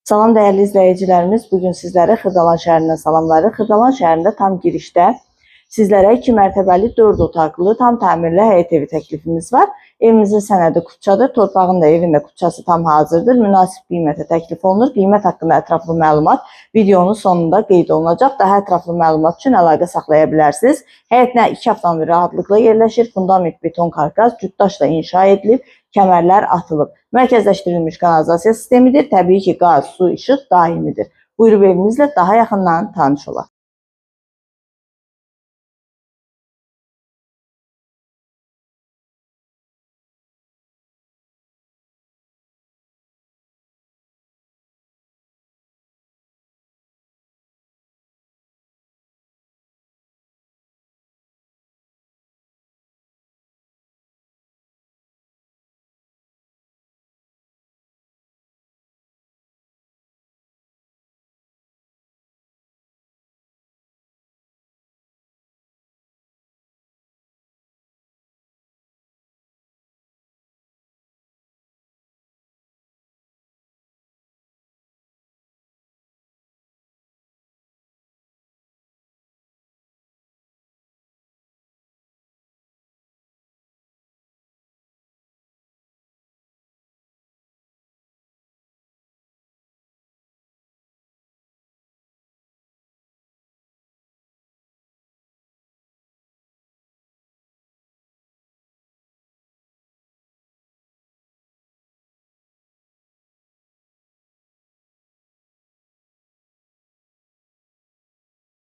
Salam dəyərli izləyicilərimiz, bugün sizlərə Xırdalan şəhərindən salamları. Xırdalan şəhərində tam girişdə sizlərə 2 mərtəbəli 4 otaqlı tam təmirli həyət evi təklifimiz var. Evimizin sənədi Kutçadır, torpağın da evin də Kutçası tam hazırdır. Münasib qiymətə təklif olunur. Qiymət haqqında ətraflı məlumat videonun sonunda qeyd olunacaq. Daha ətraflı məlumat üçün əlaqə saxlaya bilərsiniz. Həyətinə 2 avtomobil rahatlıqla yerləşir. Fundament beton karkas, cütdaşla inşa edilib. Kəmərlər atılıb. Mərkəzləşdirilmiş kanalizasiya sistemidir. Təbii ki, qaz, su, işıq daimidir. Buyurub evimizlə daha yaxından tanış olaq.